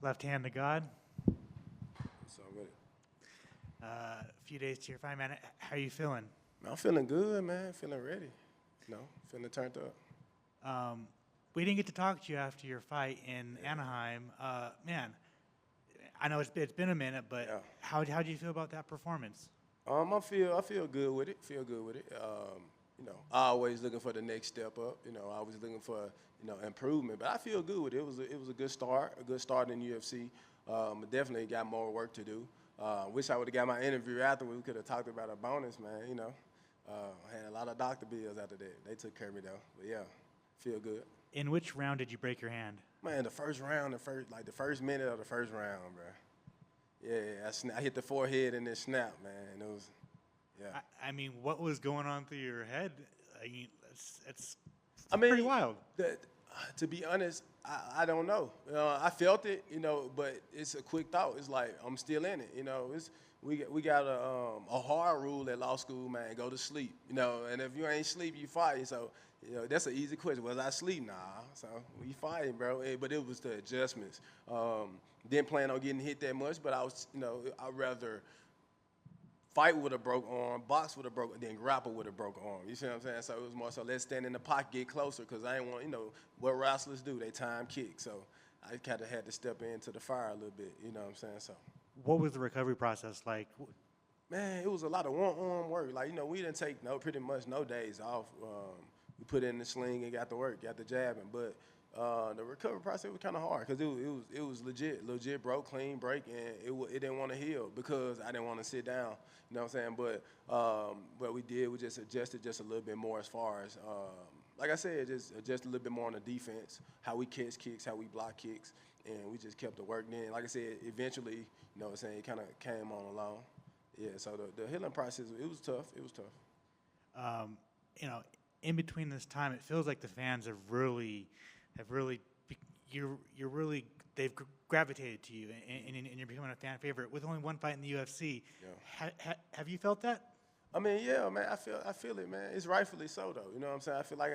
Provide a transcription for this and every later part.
Left hand to God. So with it. A few days to your fight, man. How are you feeling? Man, I'm feeling good, man. Feeling ready. Feeling turned up. We didn't get to talk to you after your fight in Anaheim. Man, I know it's been a minute, but how do you feel about that performance? I feel good with it. I always looking for the next step up. Always looking for improvement. But I feel good with it. It was a good start in UFC. Definitely got more work to do. Wish I would have got my interview afterwards. We could have talked about a bonus, man. Had a lot of doctor bills after that. They took care of me though. But yeah, feel good. In which round did you break your hand? Man, the first round, the first minute of the first round, bro. Yeah, I hit the forehead and then snapped, man. It was, yeah. I mean, what was going on through your head? I mean, it's pretty wild. To be honest, I don't know. I felt it, but it's a quick thought. It's like I'm still in it, we got a hard rule at law school, man. Go to sleep, and if you ain't sleep, you fight. So, that's an easy question. Was I asleep? Nah. So we fighting, bro. But it was the adjustments. Didn't plan on getting hit that much, but I was, I'd rather fight with a broke arm, box with a broken, then grapple with a broken arm. You see what I'm saying? So it was more so let's stand in the pocket, get closer, because I didn't want, what wrestlers do, they time kick. So I kind of had to step into the fire a little bit, you know what I'm saying? So. What was the recovery process like? Man, it was a lot of one-arm work. Like, we didn't take pretty much no days off. We put it in the sling and got to work, got the jabbing. But the recovery process was kind of hard because it was legit broke, clean break, and it didn't want to heal because I didn't want to sit down. You know what I'm saying? But what we did, we just adjusted just a little bit more as far as, like I said, just adjust a little bit more on the defense, how we catch kicks, how we block kicks, and we just kept the work. Then, like I said, eventually, it kind of came on along. Yeah, so the healing process, it was tough. It was tough. In between this time, it feels like the fans they've gravitated to you, and you're becoming a fan favorite with only one fight in the UFC. Yeah. Have you felt that? I mean, yeah, man, I feel it, man. It's rightfully so, though. You know what I'm saying? I feel like,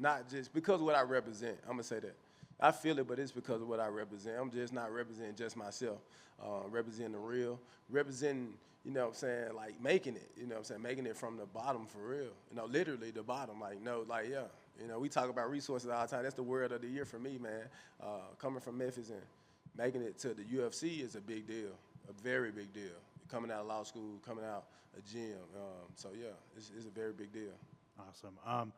not just because of what I represent. I'm going to say that. I feel it, but it's because of what I represent. I'm just not representing just myself. Representing the real. Representing, like making it, making it from the bottom for real. Literally the bottom, we talk about resources all the time. That's the word of the year for me, man. Coming from Memphis and making it to the UFC is a big deal, a very big deal. Coming out of law school, coming out a gym. So, yeah, it's a very big deal. Awesome.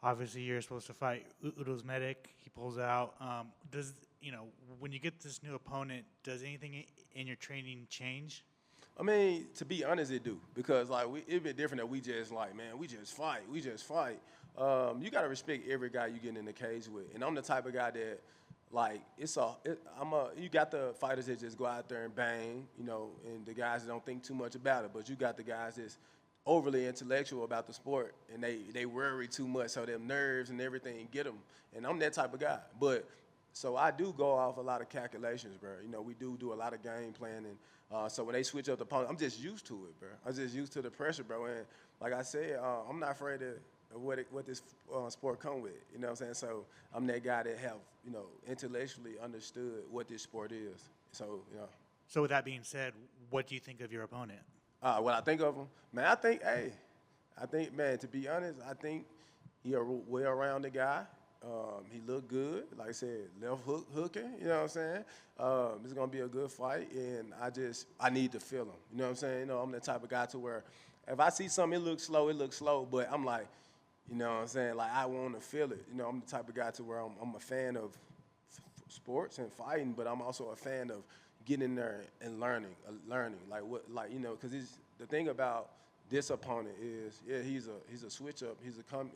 Obviously, you're supposed to fight Udo's medic. He pulls out. When you get this new opponent, does anything in your training change? I mean, to be honest, it do. Because, it'd be different that we just, we just fight. You got to respect every guy you get in the cage with. And I'm the type of guy that, you got the fighters that just go out there and bang, and the guys that don't think too much about it. But you got the guys that's overly intellectual about the sport, and they worry too much, so them nerves and everything get them. And I'm that type of guy. But so I do go off a lot of calculations, bro. We do a lot of game planning. So when they switch up the opponent, I'm just used to it, bro. I'm just used to the pressure, bro. And like I said, I'm not afraid of what this sport come with. You know what I'm saying? So I'm that guy that have intellectually understood what this sport is. So So with that being said, what do you think of your opponent? What I think of him, man, I think, man, to be honest, I think he a well-rounded guy. He looked good, like I said, left hooking, you know what I'm saying? It's going to be a good fight, and I need to feel him, you know what I'm saying? I'm the type of guy to where if I see something, it looks slow, but I'm like, you know what I'm saying? Like, I want to feel it. I'm the type of guy to where I'm a fan of sports and fighting, but I'm also a fan of getting in there and learning, because the thing about this opponent is, yeah, he's a switch up,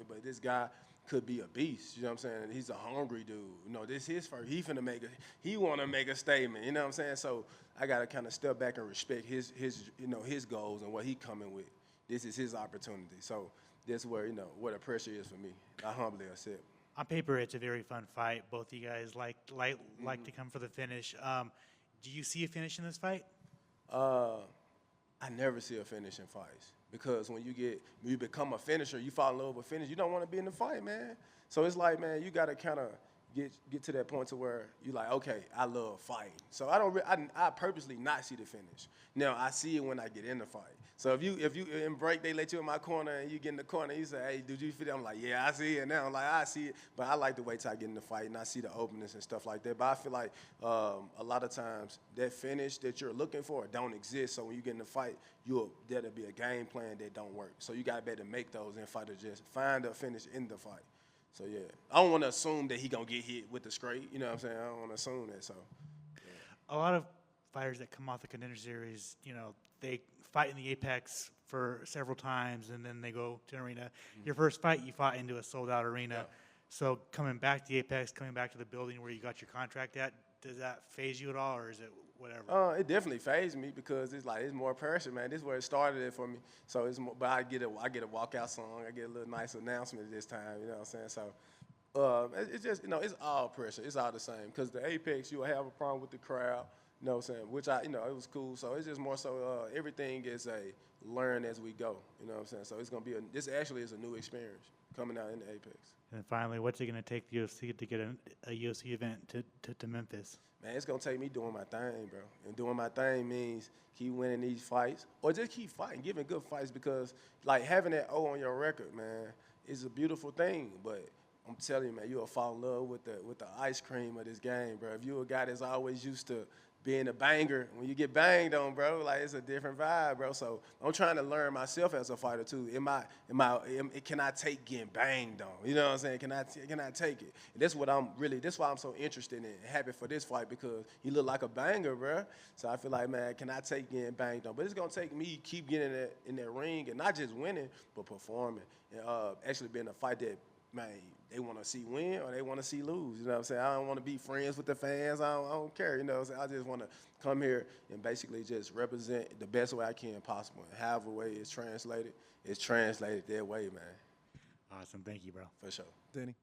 but this guy could be a beast, you know what I'm saying? And he's a hungry dude. This his first. He want to make a statement, you know what I'm saying? So I got to kind of step back and respect his goals and what he coming with. This is his opportunity. So that's where, where the pressure is for me. I humbly accept. On paper, it's a very fun fight. Both of you guys like to come for the finish. Do you see a finish in this fight? I never see a finish in fights because when you become a finisher, you fall in love with finish. You don't want to be in the fight, man. So it's like, man, you got to kind of get to that point to where you're like, okay, I love fighting. So I purposely not see the finish. Now I see it when I get in the fight. So if you in break, they let you in my corner and you get in the corner, you say, hey, did you feel it? I'm like, yeah, I see it now. I'm like, I see it. But I like to wait till I get in the fight and I see the openings and stuff like that. But I feel like a lot of times that finish that you're looking for don't exist. So when you get in the fight, there'll be a game plan that don't work. So you got to be able to make those and fight to just find a finish in the fight. So, yeah, I don't want to assume that he going to get hit with the straight. You know what I'm saying? I don't want to assume that. So, yeah. A lot of fighters that come off the Contender Series, they fight in the Apex for several times, and then they go to an arena. Mm-hmm. Your first fight, you fought into a sold-out arena. Yeah. So coming back to the Apex, coming back to the building where you got your contract at, does that phase you at all, or is it whatever? It definitely fazed me because it's more pressure, man. This is where it started for me. So it's more, but I get a walkout song. I get a little nice announcement this time. You know what I'm saying? So it's just it's all pressure. It's all the same because the Apex, you'll have a problem with the crowd. You know what I'm saying? Which it was cool. So it's just more so everything is a learn as we go. You know what I'm saying? So it's gonna be this actually is a new experience coming out in the Apex. And finally, what's it going to take the UFC to get a UFC event to Memphis? Man, it's going to take me doing my thing, bro. And doing my thing means keep winning these fights or just keep fighting, giving good fights because, having that O on your record, man, is a beautiful thing. But I'm telling you, man, you'll fall in love with the ice cream of this game, bro. If you're a guy that's always used to being a banger, when you get banged on, bro, it's a different vibe, bro. So I'm trying to learn myself as a fighter too. Can I take getting banged on? You know what I'm saying? Can I take it? And that's why I'm so interested in it, happy for this fight because he look like a banger, bro. So I feel like, man, can I take getting banged on? But it's gonna take me keep getting in that ring and not just winning, but performing and actually being a fight that, man, they want to see win or they want to see lose. You know what I'm saying? I don't want to be friends with the fans. I don't care. You know what I'm saying? I just want to come here and basically just represent the best way I can possible. And however way it's translated their way, man. Awesome. Thank you, bro. For sure. Danny,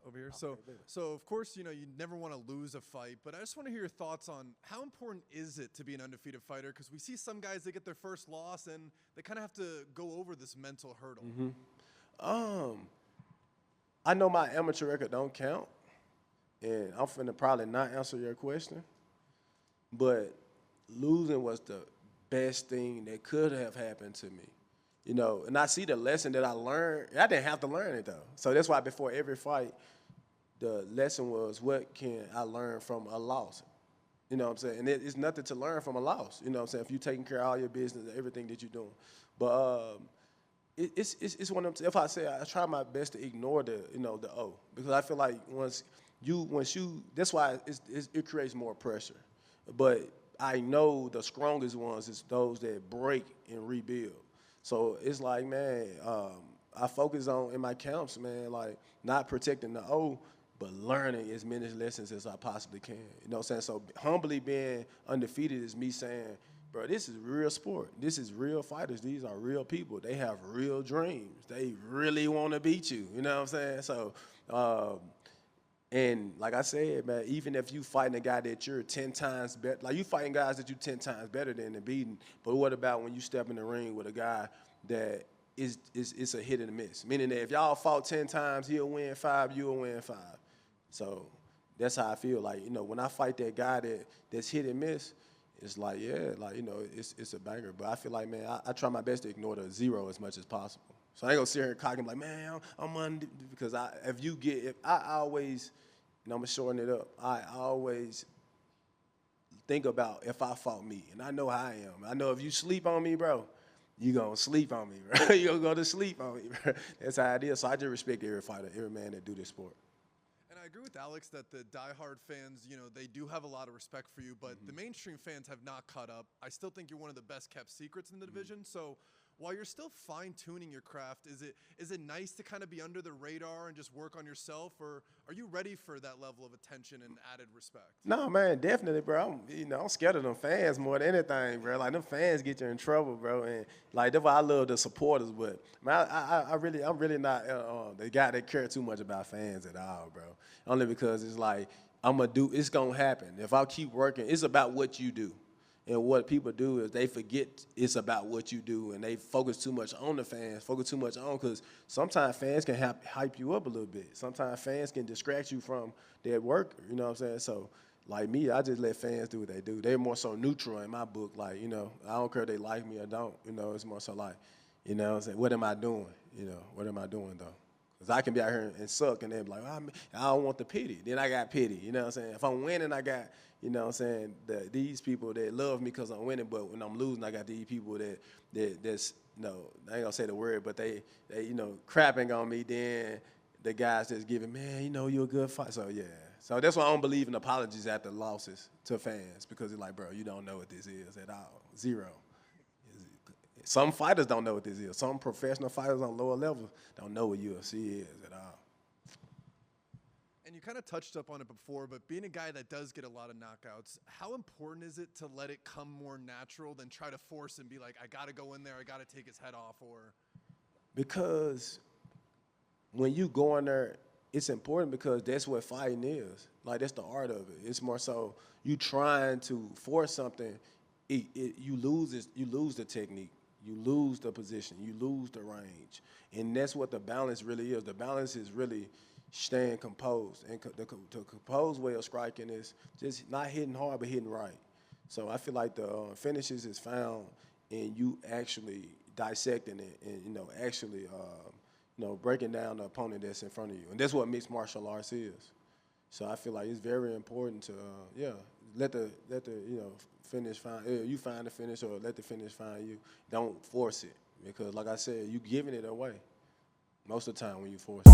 over here. So of course, you never want to lose a fight, but I just want to hear your thoughts on how important is it to be an undefeated fighter? Because we see some guys, they get their first loss and they kind of have to go over this mental hurdle. Mm-hmm. I know my amateur record don't count, and I'm finna probably not answer your question, but losing was the best thing that could have happened to me, and I see the lesson that I learned. I didn't have to learn it, though. So that's why before every fight, the lesson was, what can I learn from a loss? You know what I'm saying? And it's nothing to learn from a loss, you know what I'm saying, if you're taking care of all your business and everything that you're doing. But it's one of them. If I say I try my best to ignore the O, because I feel like once you that's why it creates more pressure. But I know the strongest ones is those that break and rebuild. So it's like, man, I focus on in my camps, man, not protecting the O, but learning as many lessons as I possibly can. You know what I'm saying? So humbly being undefeated is me saying, bro, this is real sport. This is real fighters. These are real people. They have real dreams. They really want to beat you. You know what I'm saying? So, and like I said, man, even if you fighting a guy that you're 10 times better, you fighting guys that you're 10 times better than and beating, but what about when you step in the ring with a guy that it's a hit and a miss? Meaning that if y'all fought 10 times, he'll win 5, you'll win 5. So that's how I feel. When I fight that guy that's hit and miss, it's it's a banger. But I feel like, man, I try my best to ignore the zero as much as possible. So I ain't gonna sit here and cock him like, man, I'm undefeated. Because I always, and I'm gonna shorten it up, I always think about if I fought me. And I know how I am. I know if you sleep on me, bro, you gonna sleep on me, bro. You gonna go to sleep on me, bro. That's how it is. So I just respect every fighter, every man that do this sport. I agree with Alex that the diehard fans, they do have a lot of respect for you, but the mainstream fans have not caught up. I still think you're one of the best kept secrets in the division. So while you're still fine-tuning your craft, is it nice to kind of be under the radar and just work on yourself, or are you ready for that level of attention and added respect? No, man, definitely, bro. I'm scared of them fans more than anything, bro. Them fans get you in trouble, bro. And that's why I love the supporters. But man, I'm really not the guy that care too much about fans at all, bro. Only because it's it's gonna happen. If I keep working, it's about what you do. And what people do is they forget it's about what you do, and they focus too much on the fans, focus too much on, because sometimes fans can hype you up a little bit. Sometimes fans can distract you from their work, you know what I'm saying? So, like me, I just let fans do what they do. They're more so neutral in my book. Like, you know, I don't care if they like me or don't. You know, it's more so like, you know what I'm saying, what am I doing? You know, what am I doing, though? Because I can be out here and suck, and they're like, I don't want the pity. Then I got pity, you know what I'm saying? If I'm winning, I got, you know what I'm saying, these people that love me because I'm winning, but when I'm losing, I got these people that's, you know, I ain't going to say the word, but they, you know, crapping on me. Then the guys just giving, man, you know, you're a good fighter. So, yeah. So that's why I don't believe in apologies after losses to fans, because it's like, bro, you don't know what this is at all. Zero. Some fighters don't know what this is. Some professional fighters on lower levels don't know what UFC is at all. And you kind of touched up on it before, but being a guy that does get a lot of knockouts, how important is it to let it come more natural than try to force and be like, I got to go in there, I got to take his head off? Or because when you go in there, it's important, because that's what fighting is. Like, that's the art of it. It's more so you trying to force something, you lose the technique. You lose the position. You lose the range. And that's what the balance really is. The balance is really staying composed. And the composed way of striking is just not hitting hard, but hitting right. So I feel like the finishes is found in you actually dissecting it and, you know, actually, you know, breaking down the opponent that's in front of you. And that's what mixed martial arts is. So I feel like it's very important to, let the you know, finish find you find the finish, or let the finish find you. Don't force it, because like I said, you giving it away most of the time when you force it.